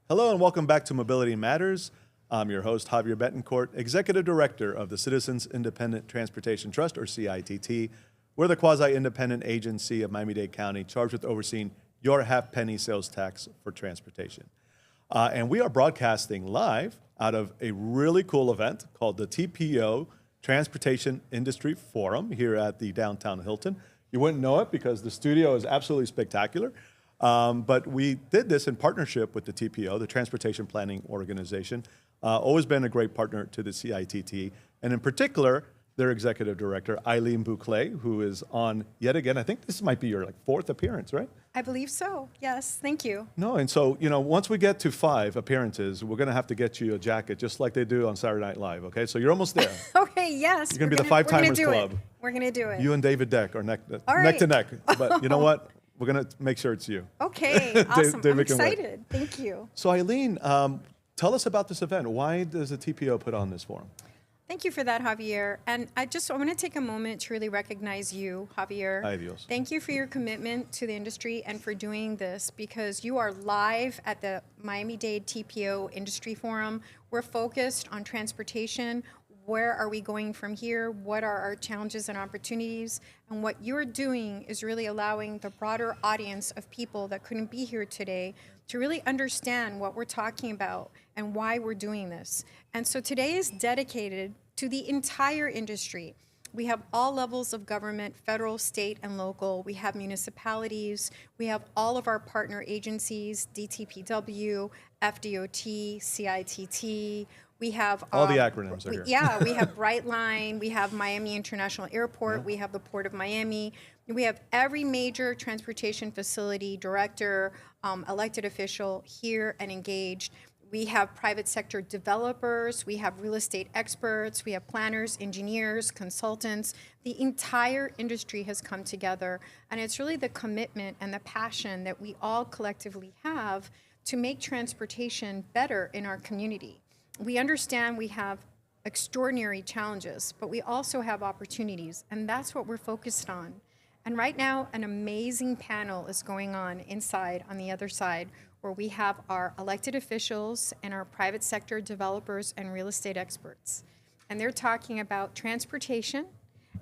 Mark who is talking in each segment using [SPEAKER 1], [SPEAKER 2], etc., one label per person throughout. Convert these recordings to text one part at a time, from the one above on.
[SPEAKER 1] Hello and welcome back to Mobility Matters. I'm your host, Javier Betancourt, Executive Director of the Citizens Independent Transportation Trust, or CITT. We're the quasi-independent agency of Miami-Dade County charged with overseeing your half-penny sales tax for transportation. And we are broadcasting live out of a really cool event called the TPO Transportation Industry Forum here at the downtown Hilton. You wouldn't know it because the studio is absolutely spectacular. But we did this in partnership with the TPO, the Transportation Planning Organization. Always been a great partner to the CITT, and in particular, their executive director, Aileen Bouclé, who is on yet again. I think this might be your fourth appearance, right?
[SPEAKER 2] I believe so. Yes, thank you.
[SPEAKER 1] No, and so, once we get to 5 appearances, we're going to have to get you a jacket just like they do on Saturday Night Live, okay? So you're almost there.
[SPEAKER 2] Okay, yes.
[SPEAKER 1] You're going to be the Five Timers Club.
[SPEAKER 2] We're going to do it.
[SPEAKER 1] You and David Deck are neck
[SPEAKER 2] right.
[SPEAKER 1] to neck. But you know what? We're going to make sure it's you.
[SPEAKER 2] Okay, awesome. I'm
[SPEAKER 1] David can wait.
[SPEAKER 2] excited. Thank you.
[SPEAKER 1] So Aileen, tell us about this event. Why does the TPO put on this forum?
[SPEAKER 2] Thank you for that, Javier. And I want to take a moment to really recognize you, Javier.
[SPEAKER 1] Ay Dios.
[SPEAKER 2] Thank you for your commitment to the industry and for doing this, because you are live at the Miami-Dade TPO Industry Forum. We're focused on transportation. Where are we going from here? What are our challenges and opportunities? And what you're doing is really allowing the broader audience of people that couldn't be here today to really understand what we're talking about and why we're doing this. And so today is dedicated to the entire industry. We have all levels of government, federal, state, and local. We have municipalities. We have all of our partner agencies, DTPW, FDOT, CITT. We have
[SPEAKER 1] all the acronyms are here.
[SPEAKER 2] Yeah, we have Brightline, we have Miami International Airport, we have the Port of Miami. We have every major transportation facility director, elected official here and engaged. We have private sector developers, we have real estate experts, we have planners, engineers, consultants. The entire industry has come together, and it's really the commitment and the passion that we all collectively have to make transportation better in our community. We understand we have extraordinary challenges, but we also have opportunities, and that's what we're focused on. And right now, an amazing panel is going on inside on the other side, where we have our elected officials and our private sector developers and real estate experts. And they're talking about transportation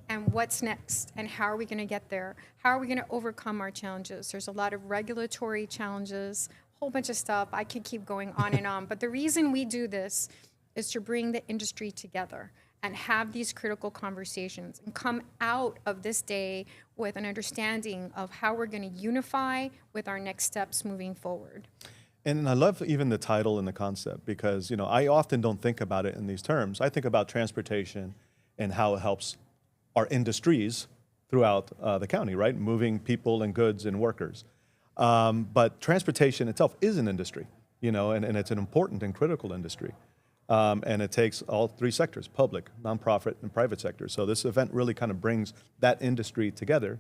[SPEAKER 2] and what's next and how are we going to get there? How are we going to overcome our challenges? There's a lot of regulatory challenges, whole bunch of stuff. I could keep going on and on, but the reason we do this is to bring the industry together and have these critical conversations and come out of this day with an understanding of how we're going to unify with our next steps moving forward.
[SPEAKER 1] And I love even the title and the concept because, I often don't think about it in these terms. I think about transportation and how it helps our industries throughout the county, right? Moving people and goods and workers. But transportation itself is an industry, and it's an important and critical industry. And it takes all 3 sectors, public, nonprofit, and private sector. So this event really kind of brings that industry together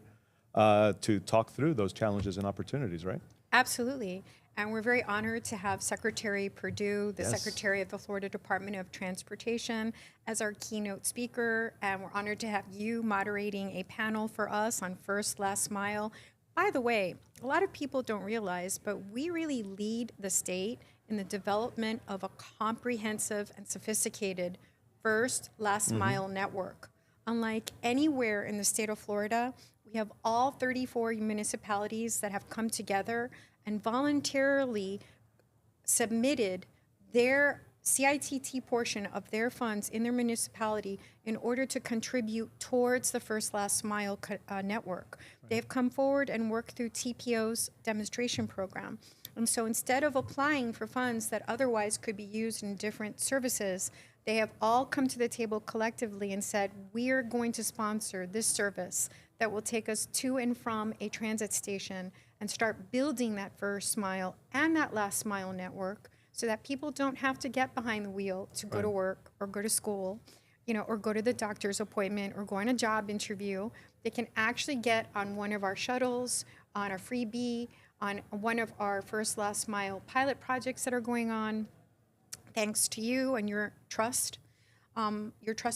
[SPEAKER 1] to talk through those challenges and opportunities, right?
[SPEAKER 2] Absolutely. And we're very honored to have Secretary Perdue, the
[SPEAKER 1] Yes.
[SPEAKER 2] Secretary of the Florida Department of Transportation, as our keynote speaker. And we're honored to have you moderating a panel for us on first, last mile. By the way, a lot of people don't realize, but we really lead the state in the development of a comprehensive and sophisticated first, last mile network. Unlike anywhere in the state of Florida, we have all 34 municipalities that have come together and voluntarily submitted their CITT portion of their funds in their municipality in order to contribute towards the first last mile network. Right. They've come forward and worked through TPO's demonstration program. And so instead of applying for funds that otherwise could be used in different services, they have all come to the table collectively and said, we are going to sponsor this service that will take us to and from a transit station and start building that first mile and that last mile network so that people don't have to get behind the wheel to go to work or go to school, or go to the doctor's appointment or go on a job interview. They can actually get on one of our shuttles, on a freebie, on one of our first last mile pilot projects that are going on, thanks to you and your trust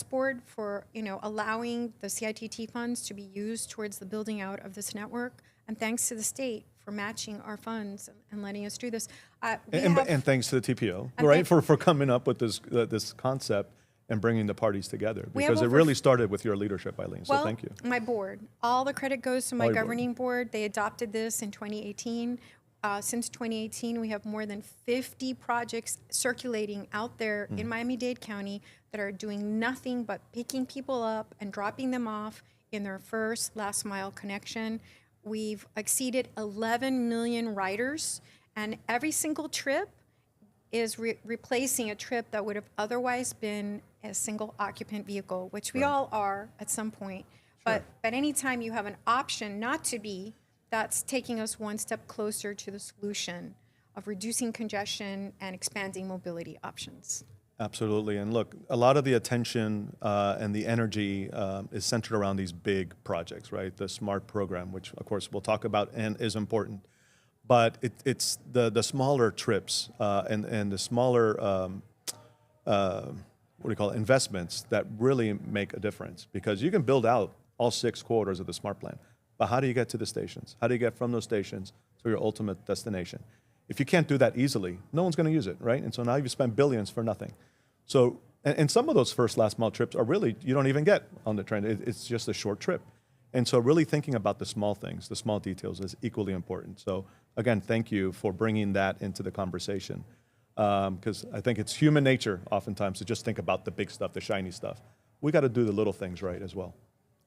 [SPEAKER 2] board for allowing the CITT funds to be used towards the building out of this network, and thanks to the state for matching our funds and letting us do this. We have,
[SPEAKER 1] And thanks to the TPO,
[SPEAKER 2] And
[SPEAKER 1] right,
[SPEAKER 2] thank-
[SPEAKER 1] for coming up with this concept and bringing the parties together.
[SPEAKER 2] We have
[SPEAKER 1] Because it
[SPEAKER 2] over
[SPEAKER 1] really started with your leadership, Aileen, so
[SPEAKER 2] well,
[SPEAKER 1] thank you.
[SPEAKER 2] my board. All the credit goes to my
[SPEAKER 1] All your board.
[SPEAKER 2] governing board. They adopted this in 2018. Since 2018, we have more than 50 projects circulating out there in Miami-Dade County that are doing nothing but picking people up and dropping them off in their first last mile connection. We've exceeded 11 million riders, and every single trip is replacing a trip that would have otherwise been a single occupant vehicle, which we all are at some point. But anytime you have an option not to be, that's taking us one step closer to the solution of reducing congestion and expanding mobility options.
[SPEAKER 1] Absolutely. And look, a lot of the attention and the energy is centered around these big projects, right? The SMART program, which of course we'll talk about and is important. But it's the smaller trips and the smaller, investments that really make a difference. Because you can build out all 6 quarters of the SMART plan. But how do you get to the stations? How do you get from those stations to your ultimate destination? If you can't do that easily, no one's going to use it, right? And so now you've spent billions for nothing. So, and some of those first last mile trips are really, you don't even get on the train. It's just a short trip. And so really thinking about the small things, the small details is equally important. So again, thank you for bringing that into the conversation. Because I think it's human nature oftentimes to just think about the big stuff, the shiny stuff. We got to do the little things right as well.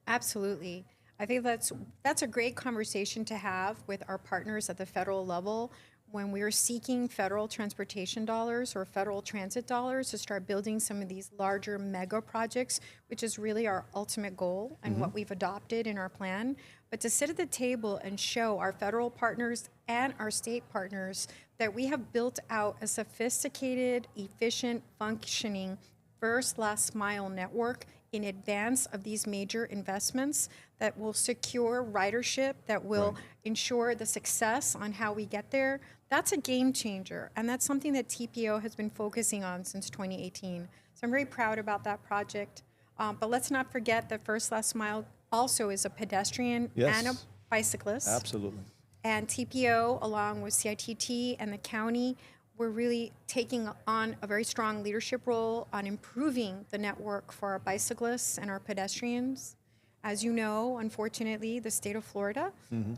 [SPEAKER 2] Absolutely. I think that's a great conversation to have with our partners at the federal level when we're seeking federal transportation dollars or federal transit dollars to start building some of these larger mega projects, which is really our ultimate goal and what we've adopted in our plan. But to sit at the table and show our federal partners and our state partners that we have built out a sophisticated, efficient, functioning first last mile network in advance of these major investments that will secure ridership, that will ensure the success on how we get there, that's a game changer. And that's something that TPO has been focusing on since 2018. So I'm very proud about that project. But let's not forget that first last mile also is a pedestrian and a bicyclist.
[SPEAKER 1] Absolutely.
[SPEAKER 2] And TPO, along with CITT and the county, we're really taking on a very strong leadership role on improving the network for our bicyclists and our pedestrians. As you know, unfortunately, the state of Florida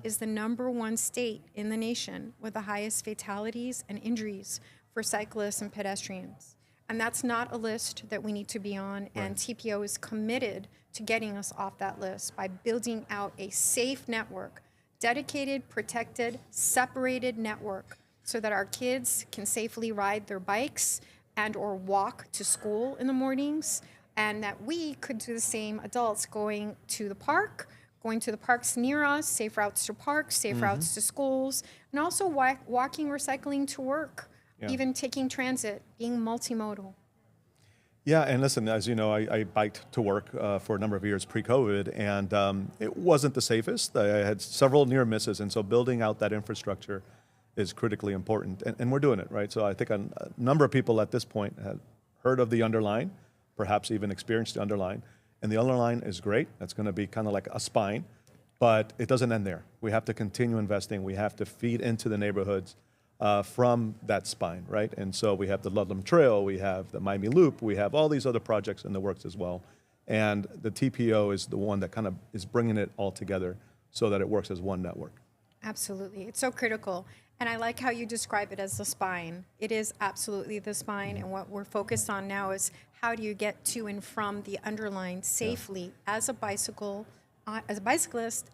[SPEAKER 2] is the #1 state in the nation with the highest fatalities and injuries for cyclists and pedestrians. And that's not a list that we need to be on, and TPO is committed to getting us off that list by building out a safe network, dedicated, protected, separated network, so that our kids can safely ride their bikes and or walk to school in the mornings, and that we could do the same, adults going to the park, going to the parks near us, safe routes to parks, safe routes to schools, and also walking or cycling to work, even taking transit, being multimodal.
[SPEAKER 1] Yeah, and listen, as you know, I biked to work for a number of years pre-COVID, and it wasn't the safest. I had several near misses, and so building out that infrastructure is critically important, and we're doing it, right? So I think a number of people at this point have heard of the underline, perhaps even experienced the underline, and the underline is great. That's going to be kind of like a spine, but it doesn't end there. We have to continue investing. We have to feed into the neighborhoods from that spine, right? And so we have the Ludlam Trail, we have the Miami Loop, we have all these other projects in the works as well, and the TPO is the one that kind of is bringing it all together so that it works as one network.
[SPEAKER 2] Absolutely. It's so critical. And I like how you describe it as the spine. It is absolutely the spine. And what we're focused on now is how do you get to and from the underline safely as a bicyclist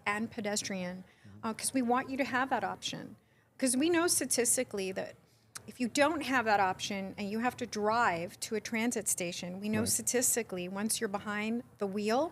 [SPEAKER 2] and pedestrian? Because we want you to have that option. Because we know statistically that if you don't have that option and you have to drive to a transit station, we know statistically once you're behind the wheel,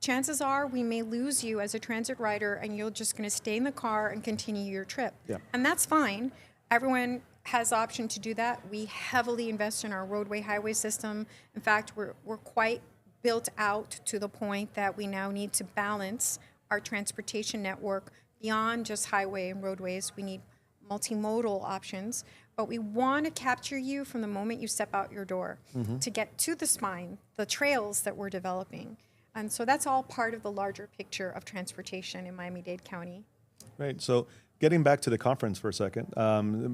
[SPEAKER 2] chances are we may lose you as a transit rider and you're just going to stay in the car and continue your trip. And that's fine. Everyone has the option to do that. We heavily invest in our roadway highway system. In fact, we're quite built out to the point that we now need to balance our transportation network beyond just highway and roadways. We need multimodal options, but we want to capture you from the moment you step out your door to get to the spine, the trails that we're developing. And so that's all part of the larger picture of transportation in Miami-Dade County.
[SPEAKER 1] Right. So getting back to the conference for a second,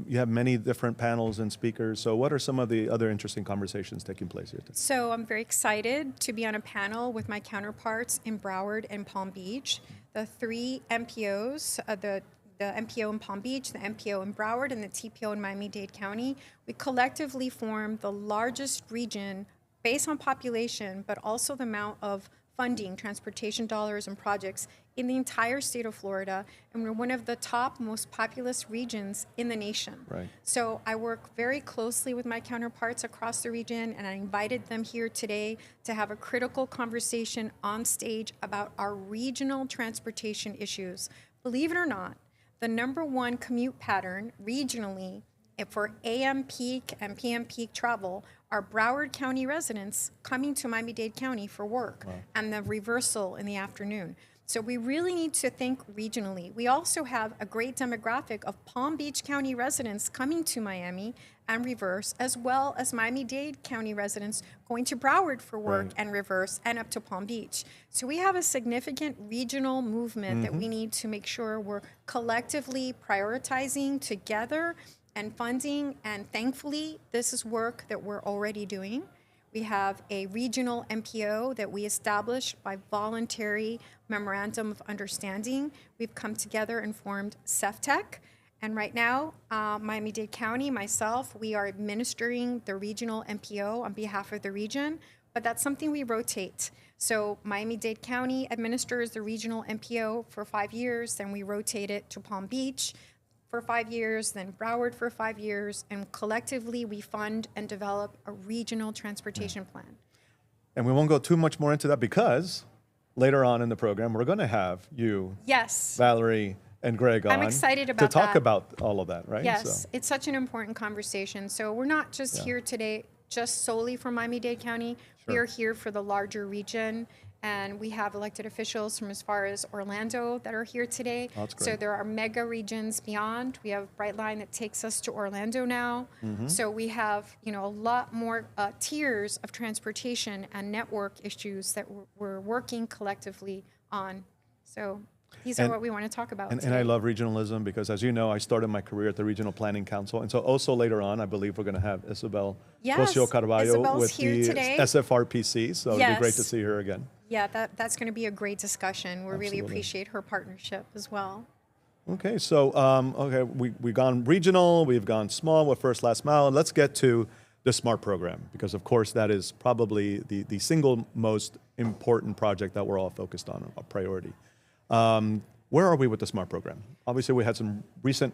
[SPEAKER 1] you have many different panels and speakers. So what are some of the other interesting conversations taking place here today?
[SPEAKER 2] So I'm very excited to be on a panel with my counterparts in Broward and Palm Beach. The three MPOs, the MPO in Palm Beach, the MPO in Broward, and the TPO in Miami-Dade County, we collectively form the largest region based on population, but also the amount of funding, transportation dollars, and projects in the entire state of Florida, and we're one of the top most populous regions in the nation.
[SPEAKER 1] Right.
[SPEAKER 2] So I work very closely with my counterparts across the region, and I invited them here today to have a critical conversation on stage about our regional transportation issues. Believe it or not, the number one commute pattern regionally for AM peak and PM peak travel are Broward County residents coming to Miami-Dade County for work, and the reversal in the afternoon. So we really need to think regionally. We also have a great demographic of Palm Beach County residents coming to Miami and reverse, as well as Miami-Dade County residents going to Broward for work and reverse and up to Palm Beach. So we have a significant regional movement that we need to make sure we're collectively prioritizing together and funding, and thankfully, this is work that we're already doing. We have a regional MPO that we established by voluntary memorandum of understanding. We've come together and formed CEFTEC. And right now, Miami-Dade County, myself, we are administering the regional MPO on behalf of the region, but that's something we rotate. So Miami-Dade County administers the regional MPO for 5 years, then we rotate it to Palm Beach for 5 years, then Broward for 5 years, and collectively we fund and develop a regional transportation plan.
[SPEAKER 1] And we won't go too much more into that because later on in the program, we're going to have you,
[SPEAKER 2] Yes.
[SPEAKER 1] Valerie, and Greg on.
[SPEAKER 2] I'm excited about
[SPEAKER 1] to talk
[SPEAKER 2] that.
[SPEAKER 1] about all of that, right?
[SPEAKER 2] Yes,
[SPEAKER 1] So,
[SPEAKER 2] it's such an important conversation. So we're not just here today just solely for Miami-Dade County. We
[SPEAKER 1] Sure.
[SPEAKER 2] are here for the larger region, and we have elected officials from as far as Orlando that are here today.
[SPEAKER 1] Oh, that's
[SPEAKER 2] So
[SPEAKER 1] great.
[SPEAKER 2] there are mega regions beyond. We have Brightline that takes us to Orlando now. So we have, a lot more tiers of transportation and network issues that we're working collectively on. So these are
[SPEAKER 1] And-
[SPEAKER 2] what we want to talk about
[SPEAKER 1] and
[SPEAKER 2] today.
[SPEAKER 1] I love regionalism because, as you know, I started my career at the Regional Planning Council. And so also later on, I believe we're going to have Isabel
[SPEAKER 2] Yes,
[SPEAKER 1] Cosio Carballo
[SPEAKER 2] Isabel's
[SPEAKER 1] with
[SPEAKER 2] here
[SPEAKER 1] the
[SPEAKER 2] today.
[SPEAKER 1] SFRPC. So it'd be great to
[SPEAKER 2] Yes.
[SPEAKER 1] see her again.
[SPEAKER 2] Yeah, that's going to be a great discussion. We really
[SPEAKER 1] Absolutely.
[SPEAKER 2] appreciate her partnership as well.
[SPEAKER 1] Okay, so we've gone regional, we've gone small with first last mile, and let's get to the SMART program because of course that is probably the single most important project that we're all focused on, a priority. Where are we with the SMART program? Obviously, we had some recent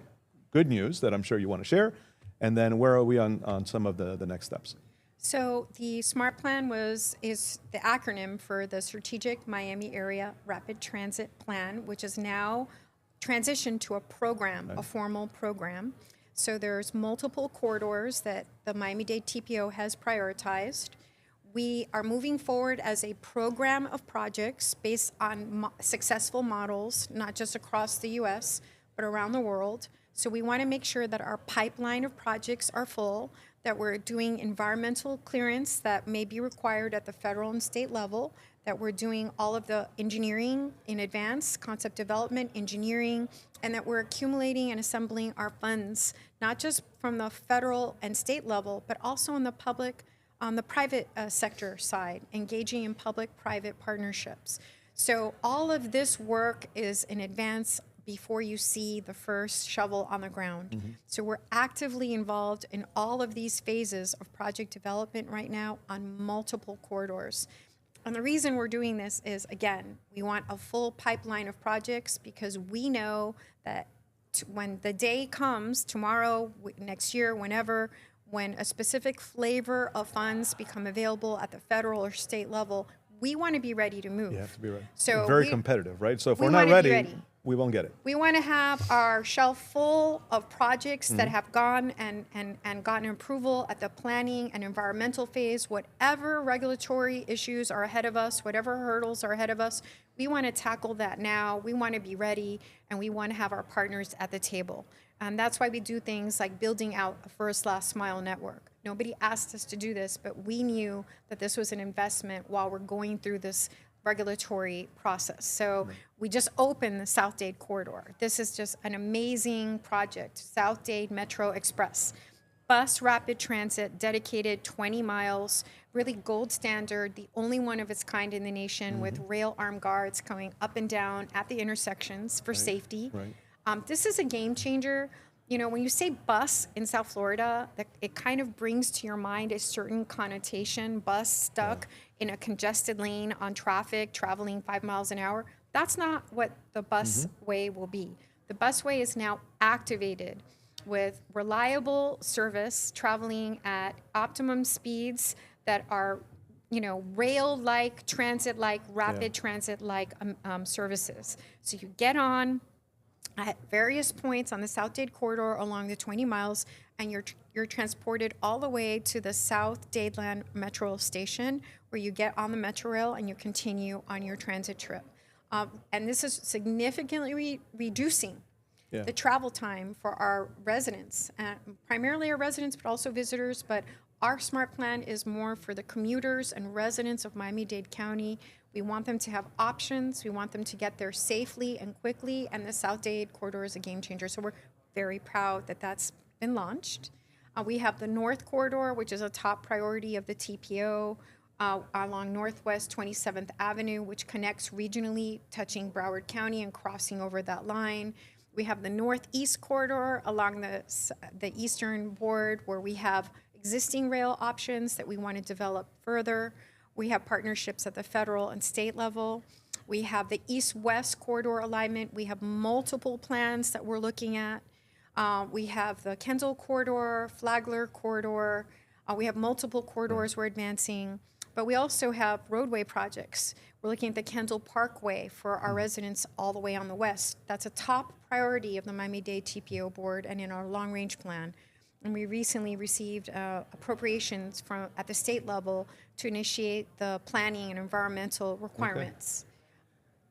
[SPEAKER 1] good news that I'm sure you want to share, and then where are we on some of the next steps?
[SPEAKER 2] So the SMART plan is the acronym for the Strategic Miami Area Rapid Transit Plan, which is now transitioned to a program, a formal program. So there's multiple corridors that the Miami-Dade TPO has prioritized. We are moving forward as a program of projects based on successful models, not just across the U.S., but around the world. So we want to make sure that our pipeline of projects are full, that we're doing environmental clearance that may be required at the federal and state level, that we're doing all of the engineering in advance, concept development, engineering, and that we're accumulating and assembling our funds, not just from the federal and state level, but also on the private sector side, engaging in public-private partnerships. So all of this work is in advance before you see the first shovel on the ground. So we're actively involved in all of these phases of project development right now on multiple corridors. And the reason we're doing this is, again, we want a full pipeline of projects because we know that when the day comes, tomorrow, next year, whenever, when a specific flavor of funds become available at the federal or state level, we want to be ready to move.
[SPEAKER 1] You have to be ready.
[SPEAKER 2] So
[SPEAKER 1] very competitive, right? So if
[SPEAKER 2] we
[SPEAKER 1] we're not
[SPEAKER 2] wanna be
[SPEAKER 1] ready,
[SPEAKER 2] ready.
[SPEAKER 1] we won't get it.
[SPEAKER 2] We want to have our shelf full of projects that have gone and gotten approval at the planning and environmental phase. Whatever regulatory issues are ahead of us, whatever hurdles are ahead of us, we want to tackle that now. We want to be ready, and we want to have our partners at the table. That's why we do things like building out a first last mile network. Nobody asked us to do this, but we knew that this was an investment while we're going through this regulatory process. So we just opened the South Dade corridor. This is just an amazing project, South Dade Metro Express. Bus rapid transit, dedicated 20 miles, really gold standard, the only one of its kind in the nation, with rail armed guards coming up and down at the intersections for safety. This is a game changer. You know, when you say bus in South Florida, it kind of brings to your mind a certain connotation, bus stuck in a congested lane on traffic, traveling 5 miles an hour. That's not what the busway will be. The busway is now activated with reliable service, traveling at optimum speeds that are, you know, rail-like, transit-like, rapid transit-like services. So you get on at various points on the South Dade corridor along the 20 miles, and you're transported all the way to the South Dadeland Metro Station, where you get on the Metro Rail and you continue on your transit trip. And this is significantly reducing the travel time for our residents, primarily our residents, but also visitors. But our SMART plan is more for the commuters and residents of Miami-Dade County. We want them to have options. We want them to get there safely and quickly, and the South Dade corridor is a game changer. So we're very proud that that's been launched. We have the North Corridor, which is a top priority of the TPO, along Northwest 27th Avenue, which connects regionally, touching Broward County and crossing over that line. We have the Northeast Corridor along the eastern board, where we have existing rail options that we want to develop further. We have partnerships at the federal and state level. We have the East-West Corridor alignment. We have multiple plans that we're looking at. We have the Kendall Corridor, Flagler Corridor. We have multiple corridors we're advancing. But we also have roadway projects. We're looking at the Kendall Parkway for our residents all the way on the west. That's a top priority of the Miami-Dade TPO board and in our long-range plan. And we recently received appropriations at the state level to initiate the planning and environmental requirements.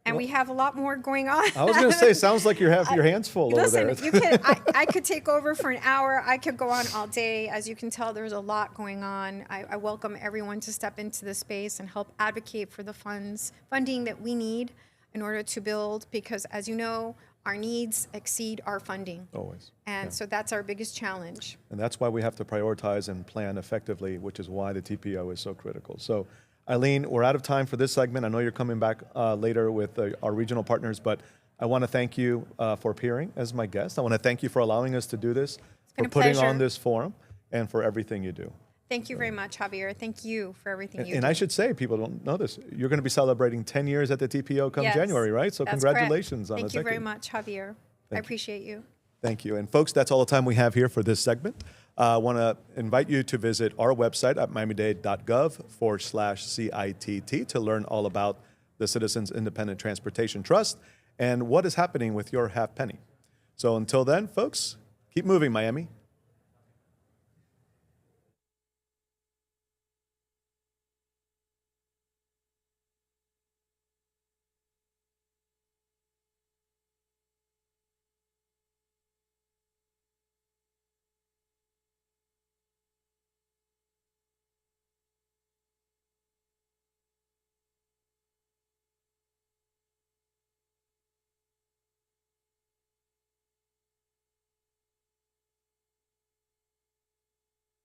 [SPEAKER 2] And we have a lot more going on.
[SPEAKER 1] I was going to say, sounds like you have your hands full over there.
[SPEAKER 2] Listen, I could take over for an hour. I could go on all day. As you can tell, there's a lot going on. I welcome everyone to step into this space and help advocate for the funding that we need in order to build, because as you know, our needs exceed our funding.
[SPEAKER 1] Always.
[SPEAKER 2] And so that's our biggest challenge.
[SPEAKER 1] And that's why we have to prioritize and plan effectively, which is why the TPO is so critical. So, Aileen, we're out of time for this segment. I know you're coming back later with our regional partners, but I want to thank you for appearing as my guest. I want to thank you for allowing us to do this, for putting on this forum, and for everything you do.
[SPEAKER 2] Thank you very much, Javier. Thank you for everything you do.
[SPEAKER 1] And I should say, people don't know this, you're going to be celebrating 10 years at the TPO come January, right? So congratulations on the decade.
[SPEAKER 2] Thank you very much, Javier. I appreciate you.
[SPEAKER 1] Thank you. And folks, that's all the time we have here for this segment. I want to invite you to visit our website at miamidade.gov/CITT to learn all about the Citizens Independent Transportation Trust and what is happening with your half penny. So until then, folks, keep moving, Miami.